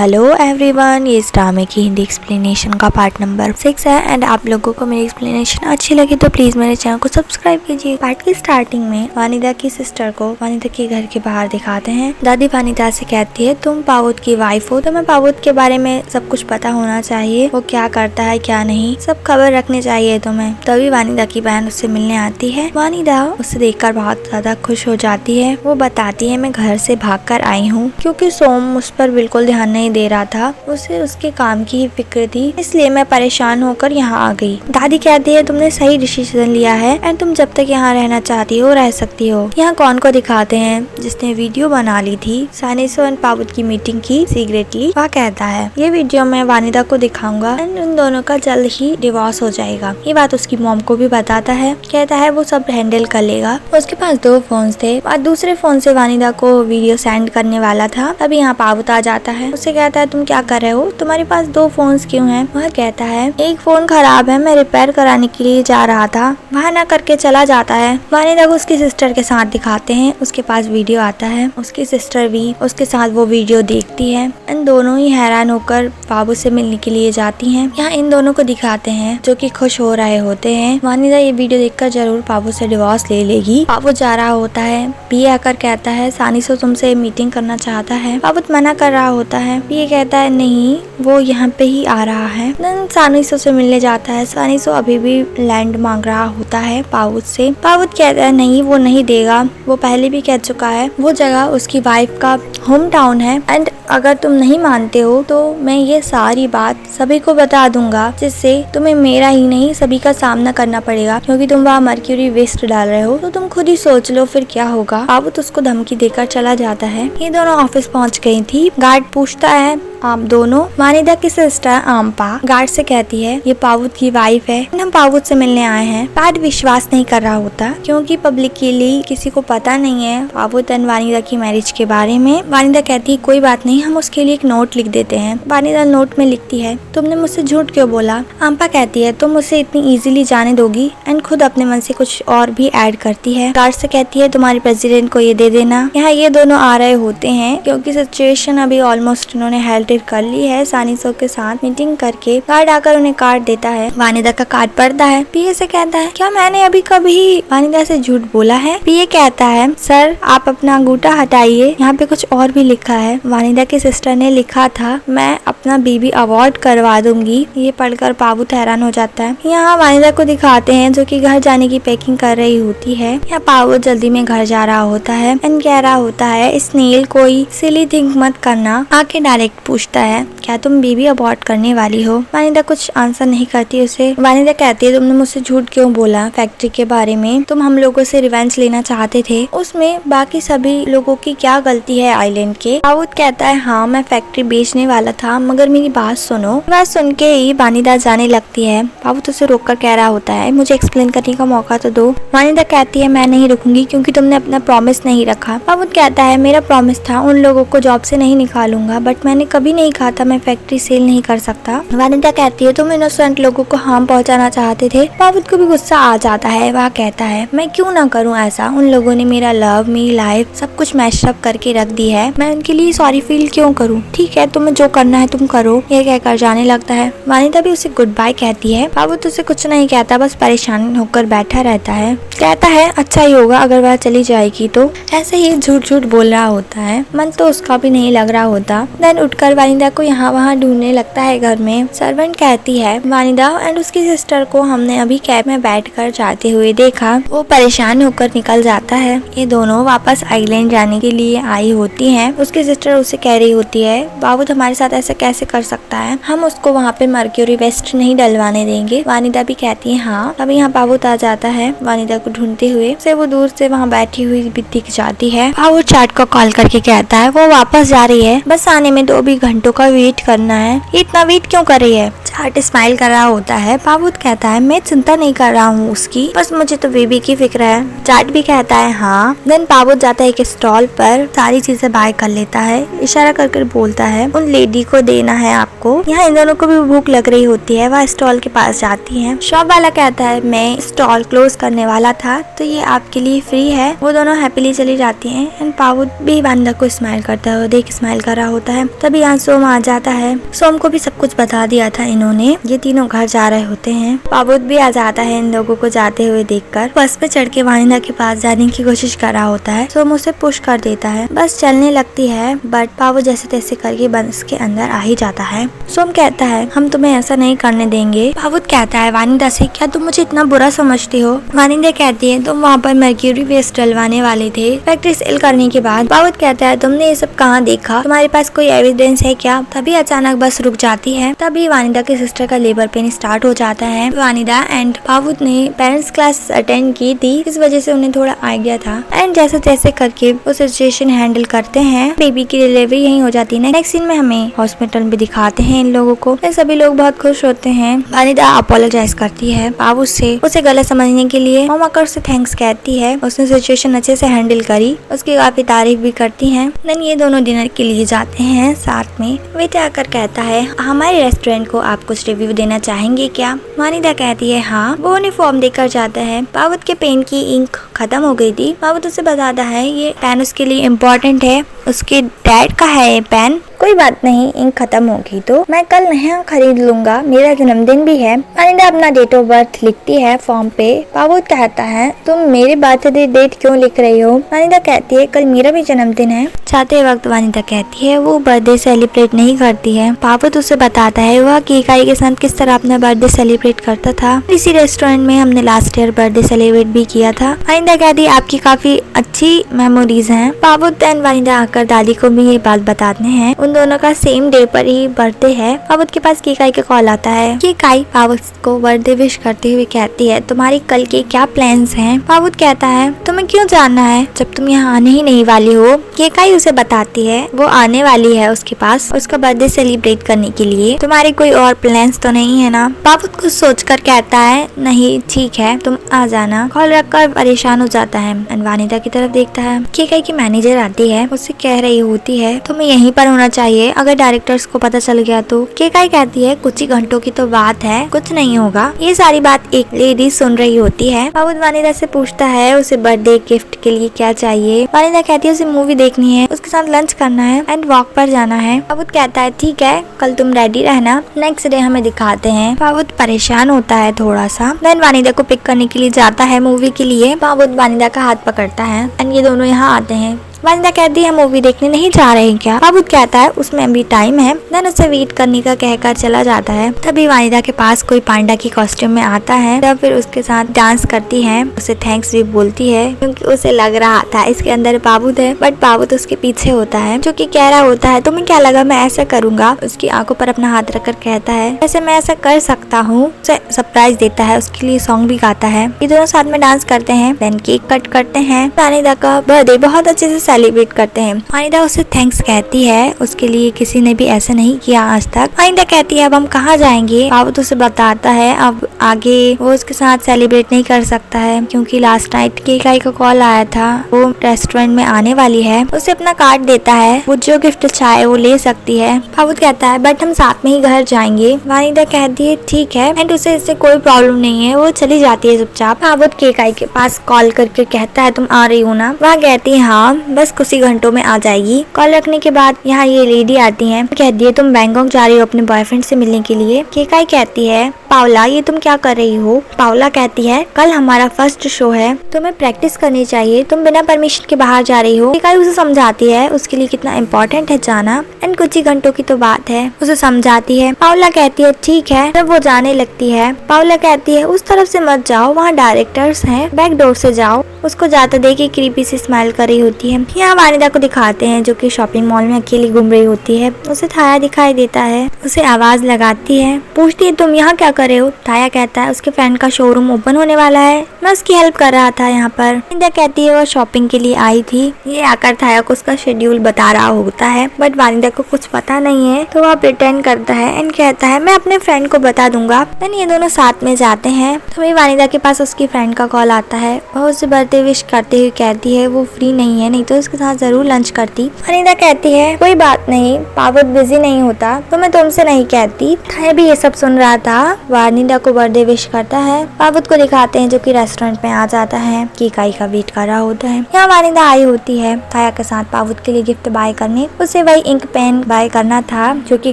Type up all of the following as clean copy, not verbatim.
Hello everyone, ये इस ड्रामे की हिंदी एक्सप्लेनेशन का पार्ट नंबर 6 है। एंड आप लोगों को मेरी एक्सप्लेनेशन अच्छी लगी तो प्लीज मेरे चैनल को सब्सक्राइब कीजिए। पार्ट की स्टार्टिंग में वानिदा की सिस्टर को वानिदा के घर के बाहर दिखाते हैं। दादी वानिदा से कहती है, तुम पावुत की वाइफ हो, तुम्हें पावुत के बारे में सब कुछ पता होना चाहिए, वो क्या करता है क्या नहीं, सब खबर रखनी चाहिए तुम्हें। तभी वानिदा की बहन उससे मिलने आती है। वानिदा उसे देखकर बहुत ज्यादा खुश हो जाती है। वो बताती है, मैं घर से भाग कर आई हूँ क्योंकि सोम उस पर बिल्कुल ध्यान नहीं दे रहा था, उसे उसके काम की ही फिक्र थी, इसलिए मैं परेशान होकर यहाँ आ गई। दादी कहती है, तुमने सही डिसीजन लिया है एंड तुम जब तक यहाँ रहना चाहती हो रह सकती हो। यहाँ कौन को दिखाते हैं जिसने वीडियो बना ली थी सानिसो एंड पावुत की मीटिंग की सीक्रेटली। वह कहता है, ये वीडियो मैं वानिदा को दिखाऊंगा एंड उन दोनों का जल्द ही डिवोर्स हो जाएगा। ये बात उसकी मॉम को भी बताता है। कहता है वो सब हैंडल कर लेगा। उसके पास 2 फोन थे और दूसरे फोन से वानिदा को वीडियो सेंड करने वाला था। तभी यहाँ पावुत आ जाता है। उसे कहता है, तुम क्या कर रहे हो, तुम्हारे पास 2 फोन्स क्यों हैं? वह कहता है, एक फोन खराब है, मैं रिपेयर कराने के लिए जा रहा था। वह ना करके चला जाता है। वानिदा को उसकी सिस्टर के साथ दिखाते हैं। उसके पास वीडियो आता है। उसकी सिस्टर भी उसके साथ वो वीडियो देखती है। इन दोनों ही हैरान होकर पावुत से मिलने के लिए जाती हैं। यहाँ इन दोनों को दिखाते हैं जो कि खुश हो रहे होते हैं। वानिदा ये वीडियो देखकर जरूर पावुत से डिवोर्स ले लेगी। पावुत जा रहा होता है। पीए आकर कहता है, सानिसो तुमसे मीटिंग करना चाहता है। पावुत मना कर रहा होता है। पीए कहता है, नहीं, वो यहाँ पे ही आ रहा है। सानिसो से मिलने जाता है। सानिसो अभी भी लैंड मांग रहा होता है पावुत से। पावुत कहता है, नहीं, वो नहीं देगा, वो पहले भी कह चुका है, वो जगह उसकी वाइफ का होम टाउन है एंड अगर तुम नहीं मानते हो तो मैं ये सारी बात सभी को बता दूंगा, जिससे तुम्हें मेरा ही नहीं सभी का सामना करना पड़ेगा, क्योंकि तुम वहाँ मर्क्यूरी वेस्ट डाल रहे हो। तो तुम खुद ही सोच लो फिर क्या होगा। पावुत उसको धमकी देकर चला जाता है। ये दोनों ऑफिस पहुँच गई थी। गार्ड पूछता है, आप दोनों? वानिदा की सिस्टर आम्पा गार्ड से कहती है, ये पावुत की वाइफ है, हम पावुत से मिलने आए हैं। गार्ड विश्वास नहीं कर रहा होता क्योंकि पब्लिकली किसी को पता नहीं है पावुत एंड वानिदा की मैरिज के बारे में। वानिदा कहती है, कोई बात नहीं, हम उसके लिए एक नोट लिख देते हैं। वानिदा नोट में लिखती है, तुमने मुझसे झूठ क्यों बोला? आम्पा कहती है, तुम उसे इतनी इजीली जाने दोगी? एंड खुद अपने मन से कुछ और भी ऐड करती है। गार्ड से कहती है, तुम्हारे प्रेसिडेंट को ये दे देना। यहाँ ये दोनों आ रहे होते हैं क्योंकि सिचुएशन अभी ऑलमोस्ट इन्होंने हेल्ड कर ली है सानिसो के साथ मीटिंग करके। गार्ड आकर उन्हें कार्ड देता है। वानिदा का कार्ड पढ़ता है। पीए से कहता है, क्या मैंने अभी कभी वानिदा से झूठ बोला है? पीए कहता है, सर आप अपना अंगूठा हटाइए, यहाँ पे कुछ और भी लिखा है। वानिदा की सिस्टर ने लिखा था, मैं अपना बीबी अवॉर्ड करवा दूंगी। ये पढ़कर पावुत हैरान हो जाता है। यहाँ वानिदा को दिखाते हैं जो कि घर जाने की पैकिंग कर रही होती है। यहाँ पावुत जल्दी में घर जा रहा होता है एंड कह रहा होता है, स्नेल कोई सिली थिंक मत करना। आके डायरेक्ट पूछता है, क्या तुम बेबी अबॉर्ट करने वाली हो? वानिदा कुछ आंसर नहीं करती उसे। वानिदा कहती है, तुमने मुझसे झूठ क्यों बोला फैक्ट्री के बारे में? तुम हम लोगों से रिवेंज लेना चाहते थे, उसमें बाकी सभी लोगों की क्या गलती है आइलैंड के? पावुत कहता है, हाँ मैं फैक्ट्री बेचने वाला था, मगर मेरी बात सुनो। बात सुन के ही वानिदा जाने लगती है। पावुत उसे रोककर कह रहा होता है, मुझे एक्सप्लेन करने का मौका तो दो। वानिदा कहती है, मैं नहीं रुकूंगी क्योंकि तुमने अपना प्रॉमिस नहीं रखा। पावुत कहता है, मेरा प्रॉमिस था उन लोगों को जॉब से नहीं निकालूंगा, बट मैंने कभी नहीं कहा था मैं फैक्ट्री सेल नहीं कर सकता। वानिदा कहती है, तुम इनोसेंट लोगों को हार्म पहुंचाना चाहते थे। पावुत को भी गुस्सा आ जाता है। वह कहता है, मैं क्यों ना करूं ऐसा? उन लोगों ने मेरा लव, मेरी लाइफ सब कुछ मैशअप करके रख दी है, मैं उनके लिए सॉरी फील क्यों करूं? ठीक है, तुम्हें जो करना है तुम करो। यह कहकर जाने लगता है। वानिदा भी उसे गुड बाय कहती है। पावुत उसे कुछ नहीं कहता, बस परेशान होकर बैठा रहता है। कहता है, अच्छा ही होगा अगर वह चली जाएगी तो। ऐसे ही झूठ झूठ बोल रहा होता है। मन तो उसका भी नहीं लग रहा होता। देन उठकर वानिदा को यहाँ वहाँ ढूंढने लगता है घर में। सर्वेंट कहती है, वानिदा एंड उसकी सिस्टर को हमने अभी कैब में बैठकर जाते हुए देखा। वो परेशान होकर निकल जाता है। ये दोनों वापस आइलैंड जाने के लिए आई होती हैं। उसकी सिस्टर उसे कह रही होती है, पावुत हमारे साथ ऐसा कैसे कर सकता है, हम उसको वहाँ पे मर्क्यूरी वेस्ट नहीं डलवाने देंगे। वानिदा भी कहती है, हाँ। अभी यहाँ पावुत आ जाता है वानिदा को ढूंढते हुए। से वो दूर से वहाँ बैठी हुई भी दिख जाती है। पावुत चैट को कॉल करके कहता है वो वापस जा रही है, बस आने में 2 भी घंटों का वेट करना है। इतना वेट क्यों कर रही है? चार्ट स्माइल कर रहा होता है। पावुत कहता है, मैं चिंता नहीं कर रहा हूँ उसकी, बस मुझे तो बेबी की फिक्र है। चार्ट भी कहता है, हाँ। देन पावुत जाता है एक स्टॉल पर, सारी चीजें बाय कर लेता है। इशारा कर बोलता है, उन लेडी को देना है आपको। यहाँ इन दोनों को भी भूख लग रही होती है। वह स्टॉल के पास जाती है। शॉप वाला कहता है, मैं स्टॉल क्लोज करने वाला था तो ये आपके लिए फ्री है। वो दोनों हैप्पीली चली जाती हैं एंड पावुत भी वानिदा को स्माइल करता है। देख स्माइल कर रहा होता है। तभी यहाँ सोम आ जाता है। सोम को भी सब कुछ बता दिया था इन्होंने। ये तीनों घर जा रहे होते हैं। पाबुत भी आ जाता है इन लोगों को जाते हुए देखकर। बस पे चढ़ के वानिदा के पास जाने की कोशिश कर रहा होता है। सोम उसे पुश कर देता है। बस चलने लगती है बट पाबुत जैसे तैसे करके बस के अंदर आ ही जाता है। सोम कहता है हम तुम्हें ऐसा नहीं करने देंगे। पाबुत कहता है वानिदा से क्या तुम मुझे इतना बुरा समझती हो? वानिदा कहती है तुम वहाँ पर मर्क्यूरी वेस्ट डलवाने वाले थे फैक्ट्री सेल करने के बाद। पाबुत कहता है तुमने ये सब कहाँ देखा? तुम्हारे पास कोई एविडेंस है क्या? तभी अचानक बस रुक जाती है। तभी वानिदा की सिस्टर का लेबर पेन स्टार्ट हो जाता है। वानिदा एंड पाबुत ने पेरेंट्स क्लास अटेंड की थी, इस वजह से उन्हें थोड़ा आइडिया था एंड जैसे तैसे करके वो सिचुएशन हैंडल करते हैं। बेबी की डिलीवरी यही हो जाती है। नेक्स्ट सीन में हमें हॉस्पिटल में दिखाते हैं इन लोगों को। सभी लोग बहुत खुश होते हैं। वानिदा अपोलोजाइज करती है पाबुत से उसे गलत समझने के लिए। ममाकर से थैंक्स कहती है, उसने सिचुएशन अच्छे से हैंडल करी। उसकी काफी तारीफ भी करती हैं। देन ये दोनों डिनर के लिए जाते हैं साथ में। वेटर आकर कहता है हमारे रेस्टोरेंट को आप कुछ रिव्यू देना चाहेंगे क्या? वानिदा कहती है हाँ। वो उन्हें फॉर्म देकर जाता है। पाबुत के पेन की इंक खत्म हो गई थी। पाबुत उसे बताता है ये पेन उसके लिए इम्पोर्टेंट है, उसके डैड का है ये पेन। कोई बात नहीं, इंक खत्म होगी तो मैं कल नया खरीद लूंगा, मेरा जन्मदिन भी है। वानिदा अपना डेट ऑफ बर्थ लिखती है फॉर्म पे। पाबुत कहता है तुम मेरे बर्थडे डेट क्यों लिख रही हो? वानिदा कहती है कल मेरा भी जन्मदिन है। जाते वक्त वानिदा कहती है वो बर्थडे सेलिब्रेट नहीं करती है। पाबुत उसे बताता है वह केकाई के साथ किस तरह अपना बर्थडे सेलिब्रेट करता था। इसी रेस्टोरेंट में हमने लास्ट ईयर बर्थडे सेलिब्रेट भी किया था। वानिदा कहती है आपकी काफी अच्छी मेमोरीज हैं। पाबुत एंड वानिदा आकर दादी को भी ये बात बताते हैं। उन दोनों का सेम डे पर ही बर्थडे है। पाबुत के पास केकाई का कॉल आता है। केकाई पाबुत को बर्थडे विश करते हुए कहती है तुम्हारी कल के क्या प्लान्स हैं? पाबुत कहता है तुम्हें क्यों जानना है जब तुम यहाँ आने ही नहीं वाली हो? केकाई उसे बताती है वो आने वाली है उसके पास उसका बर्थडे सेलिब्रेट करने के लिए। तुम्हारे कोई और प्लान्स तो नहीं है ना? पाबुत कुछ सोचकर कहता है नहीं ठीक है तुम आ जाना। कॉल रखकर परेशान हो जाता है एंड वानिदा की तरफ देखता है। केकाई की मैनेजर आती है, उससे कह रही होती है तुम्हें यहीं पर होना चाहिए, अगर डायरेक्टर्स को पता चल गया तो। केकाई कहती है कुछ ही घंटों की तो बात है, कुछ नहीं होगा। ये सारी बात एक लेडी सुन रही होती है। पाबुत वानिदा से पूछता है उसे बर्थडे गिफ्ट के लिए क्या चाहिए। वानिदा कहती है उसे मूवी देखनी है, उसके साथ लंच करना है एंड वॉक पर जाना है। पाबुत कहता है ठीक है कल तुम रेडी रहना। नेक्स्ट डे हमें दिखाते हैं पाबुत परेशान होता है थोड़ा सा। देन वानिदा को पिक करने के लिए जाता है मूवी के लिए। पाबुत वानिदा का हाथ पकड़ता है एंड ये दोनों यहाँ आते हैं। वानिदा कहती है मूवी देखने नहीं जा रहे हैं क्या? पाबुत कहता है उसमें अभी टाइम है। देन उसे वेट करने का कहकर चला जाता है। तभी वानिदा के पास कोई पांडा की कॉस्ट्यूम में आता है तब फिर उसके साथ डांस करती है। उसे थैंक्स भी बोलती है क्योंकि उसे लग रहा था इसके अंदर पाबुत है बट पाबुत उसके पीछे होता है जो कि कह रहा होता है तुम्हें क्या लगा मैं ऐसा करूंगा? उसकी आंखों पर अपना हाथ रखकर कहता है वैसे मैं ऐसा कर सकता हूँ। उसे सरप्राइज देता है, उसके लिए सॉन्ग भी गाता है। ये दोनों साथ में डांस करते हैं। देन केक कट करते हैं। वानिदा का बर्थडे बहुत अच्छे से सेलिब्रेट करते हैं। वानिदा उसे थैंक्स कहती है, उसके लिए किसी ने भी ऐसा नहीं किया आज तक। वानिदा कहती है अब हम कहाँ जाएंगे? पाबुत उसे बताता है अब आगे वो उसके साथ सेलिब्रेट नहीं कर सकता है क्योंकि लास्ट नाइट केकाई का कॉल आया था, वो रेस्टोरेंट में आने वाली है। उसे अपना कार्ड देता है, वो जो गिफ्ट चाहे वो ले सकती है। पाबुत कहता है बट हम साथ में ही घर जाएंगे। वानिदा कहती है ठीक है एंड उसे इससे कोई प्रॉब्लम नहीं है, वो चली जाती है चुपचाप। पाबुत केकाई के पास कॉल करके कहता है तुम आ रही हो ना? वह कहती है हाँ बस कुछ घंटों में आ जाएगी। कॉल रखने के बाद यहाँ ये लेडी आती है, कहती है तुम बैंकॉक जा रही हो अपने बॉयफ्रेंड से मिलने के लिए। केकाई कहती है पावला ये तुम क्या कर रही हो? पावला कहती है कल हमारा फर्स्ट शो है, तुम्हें प्रैक्टिस करनी चाहिए, तुम बिना परमिशन के बाहर जा रही हो। केकाई उसे समझाती है उसके लिए कितना इम्पोर्टेंट है जाना एंड कुछ ही घंटों की तो बात है, उसे समझाती है। पावला कहती है ठीक है। जब वो जाने लगती है पावला कहती है उस तरफ से मत जाओ, वहाँ डायरेक्टर्स हैं, बैक डोर से जाओ। उसको जाते देख के क्रीपी से स्माइल कर रही होती है। यहाँ वानिदा को दिखाते हैं जो कि शॉपिंग मॉल में अकेली घूम रही होती है। उसे थाया दिखाई देता है, उसे आवाज लगाती है, पूछती है तुम यहाँ क्या कर रहे हो? थाया कहता है उसके फ्रेंड का शोरूम ओपन होने वाला है, मैं उसकी हेल्प कर रहा था यहाँ पर। वानिदा कहती है वो शॉपिंग के लिए आई थी। ये आकर थाया को उसका शेड्यूल बता रहा होता है बट वानिदा को कुछ पता नहीं है तो वह प्रिटेंड करता है एंड कहता है मैं अपने फ्रेंड को बता दूंगा। देन ये दोनों साथ में जाते हैं। तभी वानिदा के पास उसकी फ्रेंड का कॉल आता है, वह उसे बर्थडे बर्थडे विश करते हुए कहती है वो फ्री नहीं है, नहीं तो उसके साथ जरूर लंच करती। वनिता कहती है कोई बात नहीं, पावत बिजी नहीं होता तो मैं तुमसे नहीं कहती। थाया भी ये सब सुन रहा था। वनिता को बर्थडे विश करता है। पावत को दिखाते हैं जो कि रेस्टोरेंट में आ जाता है, केकाई का वेट कर रहा होता है। यहाँ वनिता आई होती है थाया के साथ पावत के लिए गिफ्ट बाय करने। उसे वही इंक पेन बाय करना था जो कि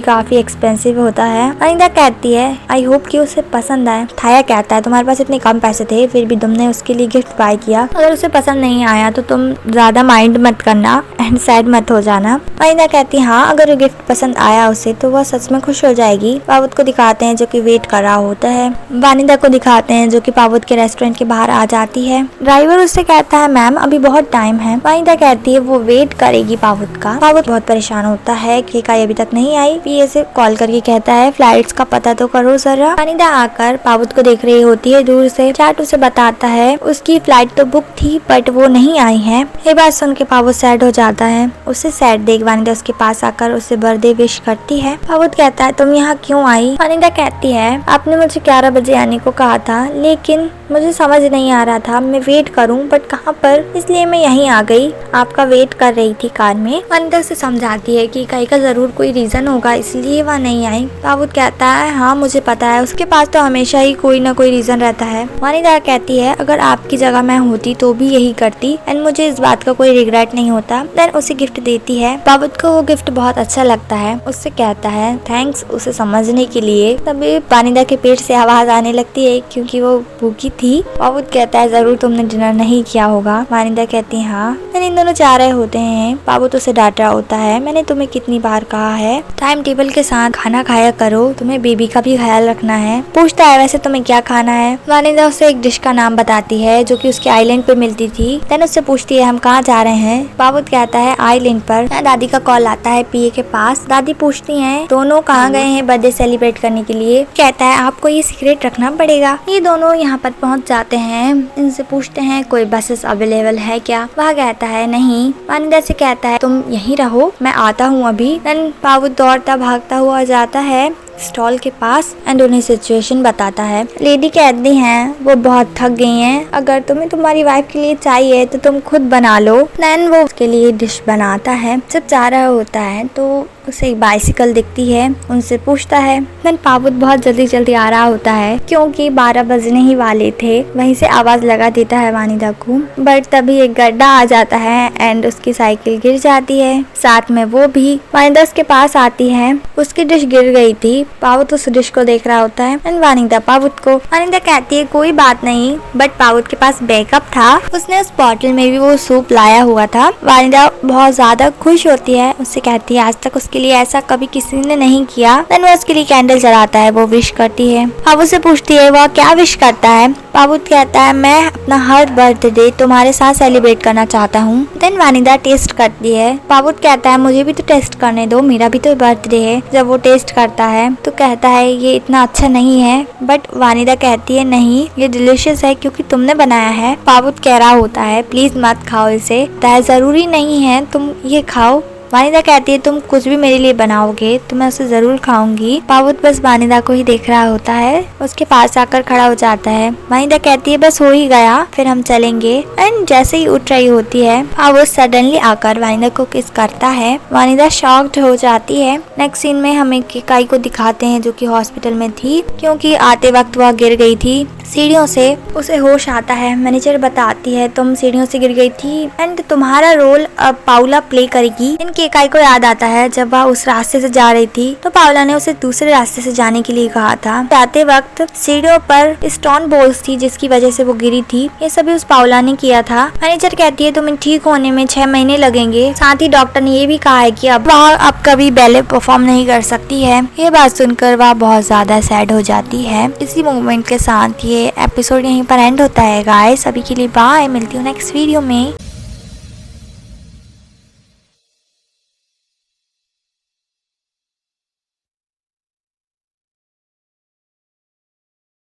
काफी एक्सपेंसिव होता है। वनिता कहती है आई होप कि उसे पसंद आए। थाया कहता है तुम्हारे पास इतने कम पैसे थे फिर भी तुमने उसके लिए गिफ्ट बाय किया, अगर उसे पसंद नहीं आया तो तुम ज्यादा माइंड मत करना एंड सैड मत हो जाना। वनिता कहती है हाँ, अगर गिफ्ट पसंद आया उसे तो वह सच में खुश हो जाएगी। पावत को दिखाते हैं जो कि वेट कर रहा होता है। वनिता को दिखाते हैं जो कि पावत के रेस्टोरेंट के बाहर आ जाती है। ड्राइवर उससे कहता है मैम अभी बहुत टाइम है। वनिता कहती है वो वेट करेगी पावत का। पावत बहुत परेशान होता है कि केकाई अभी तक नहीं आई। पीए से कॉल करके कहता है फ्लाइट्स का पता तो करो जरा। वनिता आकर पावत को देख रही होती है दूर से। चैट उसे बताता है उसकी फ्लाइट तो बुक थी बट वो नहीं आई है। ये बात सुन के पावत सैड हो जाता है। उसे सैड देख वनिता उसके पास आकर उसे बर्थडे विश करती है। पावत कहता है तुम यहाँ क्यों आई। वनिता कहती है आपने मुझे 11 बजे आने को कहा था लेकिन मुझे समझ नहीं आ रहा था मैं वेट करूं बट कहाँ पर, इसलिए मैं यहीं आ गई, आपका वेट कर रही थी कार में। वनिता उसे समझाती है कि केकाई का जरूर कोई रीजन होगा इसलिए वह नहीं आई। पावत कहता है हाँ मुझे पता है, उसके पास तो हमेशा ही कोई ना कोई रीजन रहता है। वनिता कहती है अगर आपकी जगह मैं होती तो भी यही करती एंड मुझे इस बात का कोई रिग्रेट नहीं होता। देन उसे गिफ्ट देती है। पावत को वो गिफ्ट बहुत अच्छा लगता है। उससे कहता है थैंक्स उसे समझने के लिए। तभी वनिता के पेट से आवाज आने लगती है क्योंकि वो भूखी थी। पावत कहता है जरूर तुमने डिनर नहीं किया होगा। वनिता कहती है हाँ। इन दोनों जा रहे होते हैं। पावत उसे डांट रहा होता है मैंने तुम्हें कितनी बार कहा है टाइम टेबल के साथ खाना खाया करो, तुम्हें बेबी का भी ख्याल रखना है। पूछता है वैसे तुम्हें क्या खाना है। वनिता उसे एक डिश का नाम बताती है जो कि उसके आइलैंड पे मिलती थी। देन उससे पूछती है हम कहाँ जा रहे हैं। पावत कहता है आइलैंड पर। दादी का कॉल आता है पीए के पास। दादी पूछती है दोनों कहाँ गए हैं बर्थडे सेलिब्रेट करने के लिए। कहता है आपको ये सीक्रेट रखना पड़ेगा। ये दोनों यहाँ पर पहुँच जाते हैं। इनसे पूछते हैं कोई बसेस अवेलेबल है क्या। वह कहता है नहीं। वनिता से कहता है तुम यहीं रहो मैं आता हूँ अभी। देन पावत दौड़ता भागता हुआ जाता है स्टॉल के पास एंड उन्हें सिचुएशन बताता है। लेडी कहती हैं वो बहुत थक गई हैं, अगर तुम्हें तुम्हारी वाइफ के लिए चाहिए तो तुम खुद बना लो। देन वो उसके लिए डिश बनाता है। जब जा रहा होता है तो उसे एक बाइसिकल दिखती है। उनसे पूछता है। देन पावत बहुत जल्दी आ रहा होता है क्योंकि 12 बजने ही वाले थे। वहीं से आवाज लगा देता है वनिता को। बट तभी एक गड्ढा आ जाता है एंड उसकी साइकिल गिर जाती है, साथ में वो भी। वनिता उसके पास आती है। उसकी डिश गिर गई थी। पावत उस डिश को देख रहा होता है एंड वनिता पावत को। वनिता कहती है कोई बात नहीं, बट पावत के पास बैकअप था। उसने उस बॉटल में भी वो सूप लाया हुआ था। वनिता बहुत ज्यादा खुश होती है। उससे कहती है आज तक उसके लिए ऐसा कभी किसी ने नहीं किया। देन वो उसके लिए कैंडल जलाता है। वो विश करती है। पावत से पूछती है वह क्या विश करता है। पावत कहता है मैं अपना हर बर्थडे तुम्हारे साथ सेलिब्रेट करना चाहता हूँ। देन वनिता टेस्ट करती है। पावत कहता है मुझे भी तो टेस्ट करने दो, मेरा भी तो बर्थडे है। जब वो टेस्ट करता है तो कहता है ये इतना अच्छा नहीं है, बट वनिता कहती है नहीं ये डिलीशियस है क्योंकि तुमने बनाया है। पावत कह रहा होता है प्लीज मत खाओ इसे, जरूरी नहीं है तुम ये खाओ। वनिता कहती है तुम कुछ भी मेरे लिए बनाओगे तो मैं उसे जरूर खाऊंगी। पावत बस वनिता को ही देख रहा होता है। उसके पास आकर खड़ा हो जाता है। वनिता कहती है बस हो ही गया, फिर हम चलेंगे। एंड जैसे ही उठ रही होती है पावत सडनली आकर वनिता को किस करता है। वनिता शॉक्ड हो जाती है। नेक्स्ट सीन में हमें केकाई को दिखाते हैं जो कि हॉस्पिटल में थी क्योंकि आते वक्त वह गिर गई थी सीढ़ियों से। उसे होश आता है। मैनेजर बताती है तुम सीढ़ियों से गिर गई थी एंड तुम्हारा रोल अब पाउला प्ले करेगी। केकाई को याद आता है जब वह उस रास्ते से जा रही थी तो पाउला ने उसे दूसरे रास्ते से जाने के लिए कहा था। जाते वक्त सीढ़ियों पर स्टोन बॉल्स थी जिसकी वजह से वो गिरी थी। ये सभी उस पाउला ने किया था। मैनेजर कहती है तुम्हें ठीक होने में 6 महीने लगेंगे। साथ ही डॉक्टर ने ये भी कहा है कि अब वह अब कभी बैले परफॉर्म नहीं कर सकती है। ये बात सुनकर वह बहुत ज्यादा सैड हो जाती है। इसी मोमेंट के साथ ये एपिसोड यहीं पर एंड होता है गाइस। अभी के लिए बाय, मिलती हूँ नेक्स्ट वीडियो में।